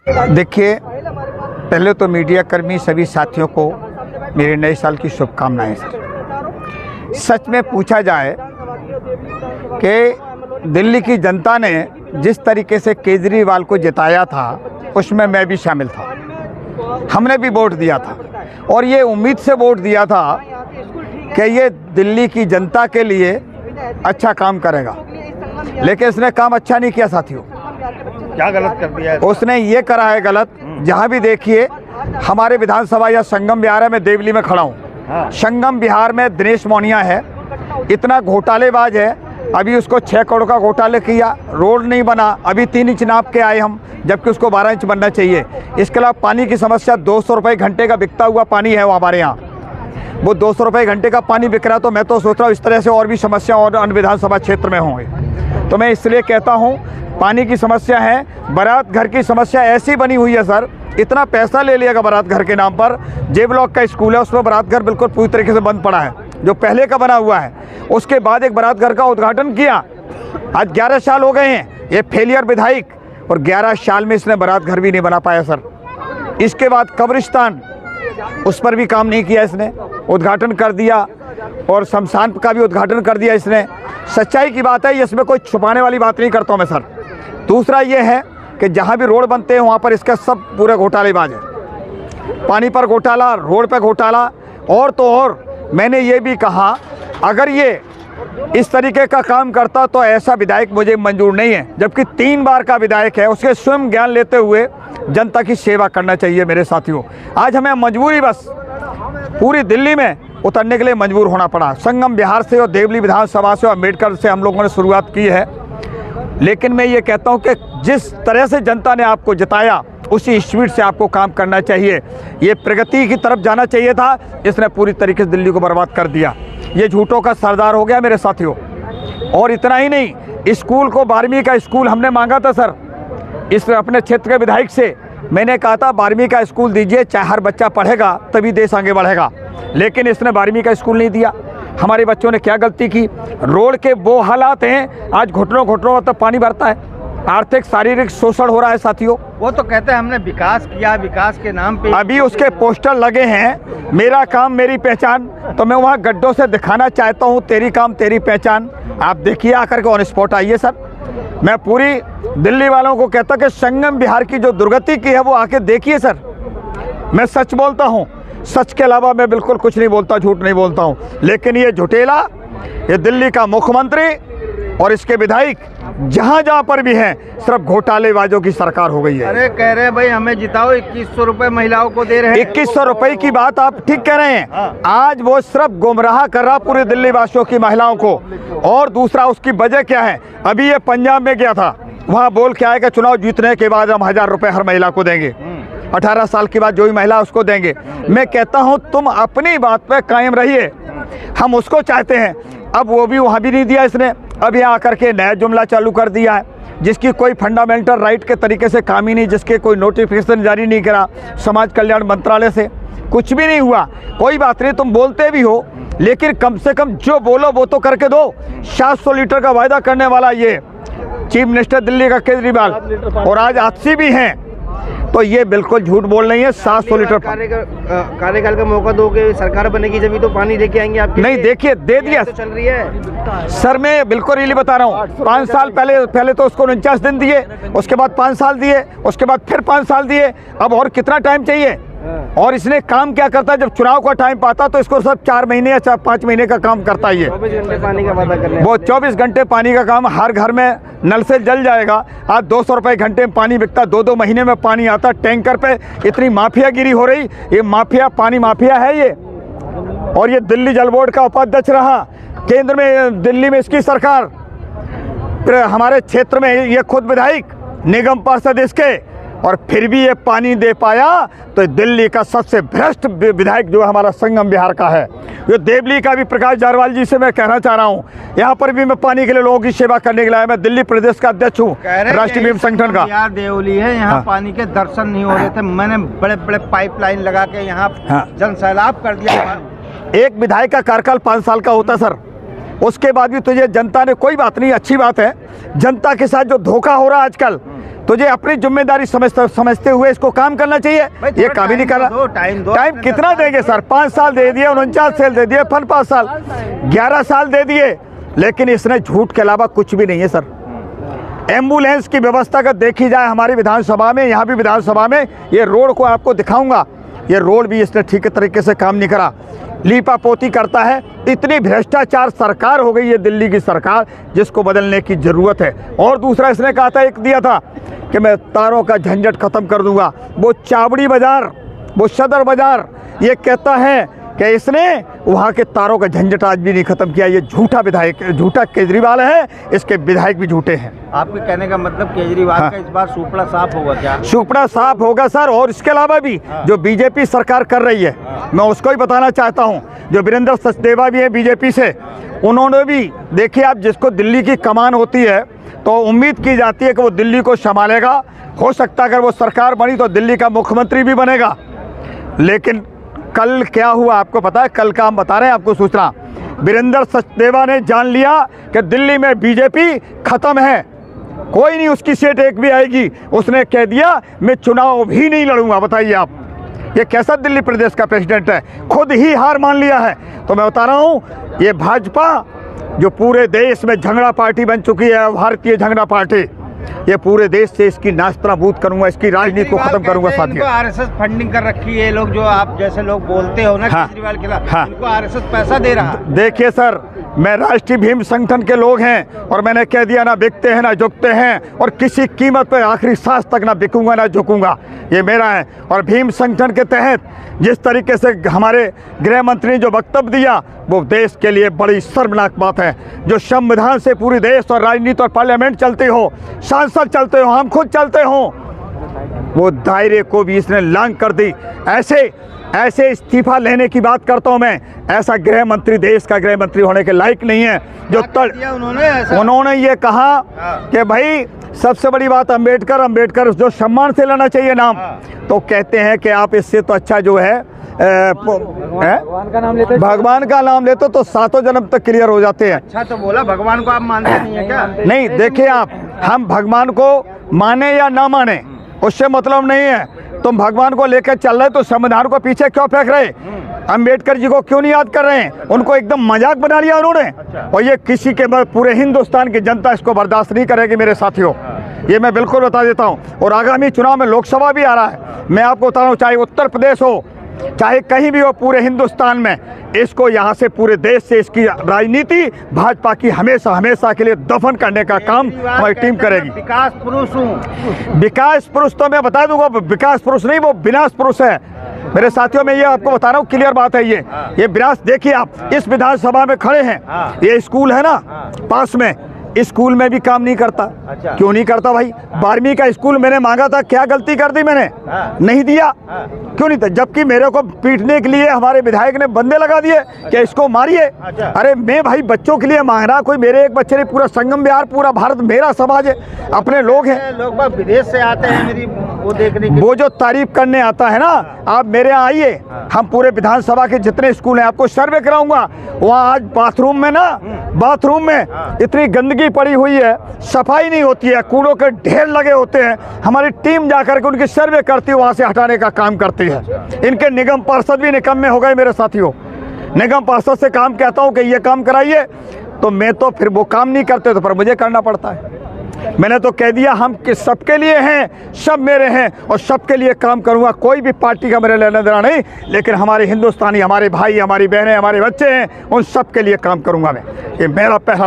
देखिए, पहले तो मीडिया कर्मी सभी साथियों को मेरे नए साल की शुभकामनाएं सर। सच में पूछा जाए कि दिल्ली की जनता ने जिस तरीके से केजरीवाल को जिताया था उसमें मैं भी शामिल था। हमने भी वोट दिया था और ये उम्मीद से वोट दिया था कि ये दिल्ली की जनता के लिए अच्छा काम करेगा, लेकिन इसने काम अच्छा नहीं किया साथियों। क्या गलत कर दिया है? उसने ये करा है गलत। जहाँ भी देखिए, हमारे विधानसभा या संगम बिहार है, मैं देवली में खड़ा हूँ। संगम बिहार में दिनेश मोनिया है, इतना घोटालेबाज है। अभी उसको 6 करोड़ का घोटाले किया, रोड नहीं बना, अभी 3 इंच नाप के आए हम, जबकि उसको 12 इंच बनना चाहिए। इसके अलावा पानी की समस्या, 200 रुपये घंटे का बिकता हुआ पानी है वो हमारे यहाँ, वो 200 रुपये घंटे का पानी बिक रहा। तो मैं तो सोच रहा हूँ इस तरह से और भी समस्या और अन्य विधानसभा क्षेत्र में होंगे। तो मैं इसलिए कहता हूँ, पानी की समस्या है, बारात घर की समस्या ऐसी बनी हुई है सर, इतना पैसा ले लिएगा बारात घर के नाम पर। जे ब्लॉक का स्कूल है, उसमें बारात घर बिल्कुल पूरी तरीके से बंद पड़ा है, जो पहले का बना हुआ है। उसके बाद एक बारात घर का उद्घाटन किया, आज 11 साल हो गए हैं। ये फेलियर विधायक, और 11 साल में इसने बारात घर भी नहीं बना पाया सर। इसके बाद कब्रिस्तान, उस पर भी काम नहीं किया इसने, उद्घाटन कर दिया, और शमशान का भी उद्घाटन कर दिया इसने। सच्चाई की बात है, इसमें कोई छुपाने वाली बात नहीं करता हूँ मैं सर। दूसरा ये है कि जहाँ भी रोड बनते हैं वहाँ पर इसका सब पूरे घोटालेबाज है। पानी पर घोटाला, रोड पर घोटाला, और तो और मैंने ये भी कहा, अगर ये इस तरीके का काम करता तो ऐसा विधायक मुझे मंजूर नहीं है। जबकि 3 बार का विधायक है, उसके स्वयं ज्ञान लेते हुए जनता की सेवा करना चाहिए मेरे साथियों। आज हमें मजबूरी बस पूरी दिल्ली में उतरने के लिए मजबूर होना पड़ा। संगम बिहार से और देवली विधानसभा से और अम्बेडकर से हम लोगों ने शुरुआत की है, लेकिन मैं ये कहता हूँ कि जिस तरह से जनता ने आपको जिताया उसी स्पीड से आपको काम करना चाहिए। ये प्रगति की तरफ जाना चाहिए था, इसने पूरी तरीके से दिल्ली को बर्बाद कर दिया। ये झूठों का सरदार हो गया मेरे साथियों। और इतना ही नहीं, स्कूल को 12वीं का स्कूल हमने मांगा था सर, इस अपने क्षेत्र के विधायक से मैंने कहा था 12वीं का स्कूल दीजिए, चाहे हर बच्चा पढ़ेगा तभी देश आगे बढ़ेगा। लेकिन इसने 12वीं का स्कूल नहीं दिया। हमारे बच्चों ने क्या गलती की? रोड के वो हालात हैं, आज घुटनों तक पानी भरता है, आर्थिक शारीरिक शोषण हो रहा है साथियों। वो तो कहते हैं हमने विकास किया, विकास के नाम पे अभी उसके पोस्टर लगे हैं, मेरा काम मेरी पहचान। तो मैं वहाँ गड्ढों से दिखाना चाहता हूँ, तेरी काम तेरी पहचान। आप देखिए आकर के ऑन स्पॉट आइए सर। मैं पूरी दिल्ली वालों को कहता कि संगम बिहार की जो दुर्गति की है वो आके देखिए सर। मैं सच बोलता हूँ, सच के अलावा मैं बिल्कुल कुछ नहीं बोलता, झूठ नहीं बोलता हूँ। लेकिन ये झुटेला, ये दिल्ली का मुख्यमंत्री और इसके विधायक जहाँ पर भी हैं, सिर्फ घोटालेबाजों की सरकार हो गई है। अरे कह रहे हैं भाई हमें जिताओ, 2100 रुपये महिलाओं को दे रहे हैं। 2100 रुपये की बात आप ठीक कह रहे हैं। आज वो सिर्फ गुमराह कर रहा पूरे दिल्ली वासियों की महिलाओं को। और दूसरा, उसकी वजह क्या है? अभी ये पंजाब में गया था, वहाँ बोल के आएगा चुनाव जीतने के बाद हम 1000 रुपये हर महिला को देंगे, 18 साल के बाद जो भी महिला उसको देंगे। मैं कहता हूँ तुम अपनी बात पे कायम रहिए, हम उसको चाहते हैं। अब वो भी वहाँ भी नहीं दिया इसने। अब यहाँ आकर के नया जुमला चालू कर दिया है, जिसकी कोई फंडामेंटल राइट के तरीके से काम ही नहीं, जिसके कोई नोटिफिकेशन जारी नहीं करा समाज कल्याण मंत्रालय से, कुछ भी नहीं हुआ। कोई बात नहीं, तुम बोलते भी हो, लेकिन कम से कम जो बोलो वो तो करके दो। 700 लीटर का वायदा करने वाला ये चीफ मिनिस्टर दिल्ली का केजरीवाल, और आज आपसी भी हैं, तो ये बिल्कुल झूठ बोल रही है। 700 लीटर कार्यकाल का मौका दोगे, सरकार बनेगी जब तो पानी लेके आएंगे आप? नहीं, देखिए दे दिया तो चल रही है सर। मैं बिल्कुल रियली बता रहा हूँ, 5 साल पहले तो उसको 49 दिन दिए, उसके बाद 5 साल दिए, उसके बाद फिर 5 साल दिए। अब और कितना टाइम चाहिए? और इसने काम क्या करता है? जब चुनाव का टाइम पाता तो इसको सब 4 महीने या 5 महीने का काम करता ही है। 24 घंटे पानी का वादा कर रहे हैं वो 24 घंटे पानी का काम, हर घर में नल से जल जाएगा। आज 200 रुपये घंटे में पानी बिकता, 2-2 महीने में पानी आता टैंकर पे। इतनी माफियागिरी हो रही, ये माफिया, पानी माफिया है ये। और ये दिल्ली जल बोर्ड का उपाध्यक्ष रहा, केंद्र में दिल्ली में इसकी सरकार, हमारे क्षेत्र में ये खुद विधायक, निगम पार्षद इसके, और फिर भी ये पानी दे पाया। तो दिल्ली का सबसे भ्रष्ट विधायक जो हमारा संगम बिहार का है, ये देवली का भी प्रकाश जारवाल जी से मैं कहना चाह रहा हूँ, यहाँ पर भी मैं पानी के लिए लोगों की सेवा करने के लिए आया। मैं दिल्ली प्रदेश का अध्यक्ष हूँ राष्ट्रीय भीम संगठन का। यार देवली है, यहाँ पानी के दर्शन नहीं हो रहे थे, मैंने बड़े बड़े पाइपलाइन लगा के यहाँ जन सैलाब कर दिया। एक विधायक का कार्यकाल 5 साल का होता सर, उसके बाद भी तुझे जनता ने, कोई बात नहीं, अच्छी बात है, जनता के साथ जो धोखा हो रहा है आजकल, तुझे अपनी जिम्मेदारी समझते हुए इसको काम करना चाहिए। ये काम ही नहीं कर रहा। टाइम कितना देंगे सर? 5 साल दे दिए, 49 साल दे दिए, 5 साल, 11 साल दे दिए, लेकिन इसने झूठ के अलावा कुछ भी नहीं है सर। एम्बुलेंस की व्यवस्था अगर देखी जाए हमारी विधानसभा में, यहाँ भी विधानसभा में, ये रोड को आपको दिखाऊंगा, ये रोड भी इसने ठीक तरीके से काम नहीं करा, लीपा पोती करता है। इतनी भ्रष्टाचार सरकार हो गई है दिल्ली की सरकार, जिसको बदलने की ज़रूरत है। और दूसरा इसने कहा था, एक दिया था कि मैं तारों का झंझट ख़त्म कर दूंगा। वो चावड़ी बाज़ार, वो सदर बाज़ार, ये कहता है कि इसने वहाँ के तारों का झंझट आज भी नहीं ख़त्म किया। ये झूठा विधायक, झूठा केजरीवाल है, इसके विधायक भी झूठे हैं। आपके कहने का मतलब केजरीवाल का इस बार सुपड़ा साफ होगा क्या? सुपड़ा साफ होगा सर। और इसके अलावा भी जो बीजेपी सरकार कर रही है, मैं उसको ही बताना चाहता हूँ। जो वीरेंद्र सचदेवा भी है बीजेपी से, उन्होंने भी, देखिए आप, जिसको दिल्ली की कमान होती है तो उम्मीद की जाती है कि वो दिल्ली को संभालेगा। हो सकता है अगर वो सरकार बनी तो दिल्ली का मुख्यमंत्री भी बनेगा। लेकिन कल क्या हुआ आपको पता है? कल का हम बता रहे हैं आपको सूचना। वीरेंद्र सचदेवा ने जान लिया कि दिल्ली में बीजेपी खत्म है, कोई नहीं उसकी सीट एक भी आएगी। उसने कह दिया मैं चुनाव भी नहीं लड़ूंगा। बताइए आप, ये कैसा दिल्ली प्रदेश का प्रेसिडेंट है? खुद ही हार मान लिया है। तो मैं बता रहा हूँ, ये भाजपा जो पूरे देश में झगड़ा पार्टी बन चुकी है, भारतीय झगड़ा पार्टी, ये पूरे देश से इसकी नास्तानाबूद करूंगा, इसकी राजनीति को खत्म करूंगा साथियों। आरएसएस फंडिंग कर रखी है, लोग जो आप जैसे लोग बोलते हो ना केजरीवाल के खिलाफ, इनको आरएसएस पैसा दे रहा है। देखिए सर, मैं राष्ट्रीय भीम संगठन के लोग हैं और मैंने कह दिया ना बिकते हैं ना झुकते हैं, और किसी कीमत पर आखिरी सांस तक ना बिकूंगा ना झुकूंगा, ये मेरा है। और भीम संगठन के तहत जिस तरीके से हमारे गृह मंत्री ने जो वक्तव्य दिया, वो देश के लिए बड़ी शर्मनाक बात है। जो संविधान से पूरी देश और राजनीति और पार्लियामेंट चलती हो, सांसद चलते हो, हम खुद चलते हो, वो दायरे को भी इसने लांग कर दी। ऐसे इस्तीफा लेने की बात करता हूं मैं। ऐसा गृह मंत्री देश का गृह मंत्री होने के लायक नहीं है। जो उन्होंने ये कहा कि भाई सबसे बड़ी बात अंबेडकर जो सम्मान से लेना चाहिए नाम, तो कहते हैं कि आप इससे तो अच्छा जो है भगवान का नाम लेते तो 7 जन्म तक क्लियर हो जाते हैं। अच्छा, तो बोला भगवान को आप मानते नहीं है क्या? नहीं, देखिए आप, हम भगवान को माने या ना माने उससे मतलब नहीं है। तुम भगवान को लेकर चल रहे तो संविधान को पीछे क्यों फेंक रहे? अंबेडकर जी को क्यों नहीं याद कर रहे हैं? उनको एकदम मजाक बना लिया उन्होंने। और ये किसी के पूरे हिंदुस्तान की जनता इसको बर्दाश्त नहीं करेगी मेरे साथियों, ये मैं बिल्कुल बता देता हूँ। और आगामी चुनाव में लोकसभा भी आ रहा है, मैं आपको बता रहा हूँ, चाहे उत्तर प्रदेश हो चाहे कहीं भी हो, पूरे हिंदुस्तान में इसको यहाँ से पूरे देश से इसकी राजनीति भाजपा की हमेशा के लिए दफन करने का काम हमारी टीम करेगी। विकास पुरुष हूँ। विकास पुरुष तो मैं बता दूंगा, विकास पुरुष नहीं, वो विनाश पुरुष है मेरे साथियों। मैं ये आपको बता रहा हूँ, क्लियर बात है ये विनाश। देखिए आप इस विधानसभा में खड़े हैं, ये स्कूल है ना पास में, स्कूल में भी काम नहीं करता। अच्छा। क्यों नहीं करता भाई? 12वीं का स्कूल मैंने मांगा था, क्या गलती कर दी मैंने? नहीं दिया। क्यों नहीं था? जबकि मेरे को पीटने के लिए हमारे विधायक ने बंदे लगा दिए कि इसको मारिए। अरे मैं भाई बच्चों के लिए मांग रहा, कोई मेरे एक बच्चे ने, पूरा संगम बिहार, पूरा भारत मेरा समाज है, अपने लोग हैं। लोग विदेश से आते हैं मेरी वो देखने के, वो जो तारीफ करने आता है ना, आप मेरे यहाँ आइए, हम पूरे विधानसभा के जितने स्कूल हैं आपको सर्वे कराऊंगा। वहाँ आज बाथरूम में इतनी गंदगी पड़ी हुई है, सफाई नहीं होती है, कूड़ों के ढेर लगे होते हैं। हमारी टीम जाकर के उनकी सर्वे करती है, वहाँ से हटाने का काम करती है। इनके निगम पार्षद भी निकम्मे हो गए मेरे साथियों। निगम पार्षद से काम कहता हूँ कि ये काम कराइए, तो मैं तो फिर वो काम नहीं करते, तो पर मुझे करना पड़ता है। मैंने तो कह दिया हम कि सबके लिए हैं, सब मेरे हैं और सबके लिए काम करूंगा। कोई भी पार्टी का मेरे लेना देना नहीं, लेकिन हमारे हिंदुस्तानी, हमारे भाई, हमारी बहनें, हमारे बच्चे हैं, उन सब के लिए काम करूंगा मैं। ये मेरा पहला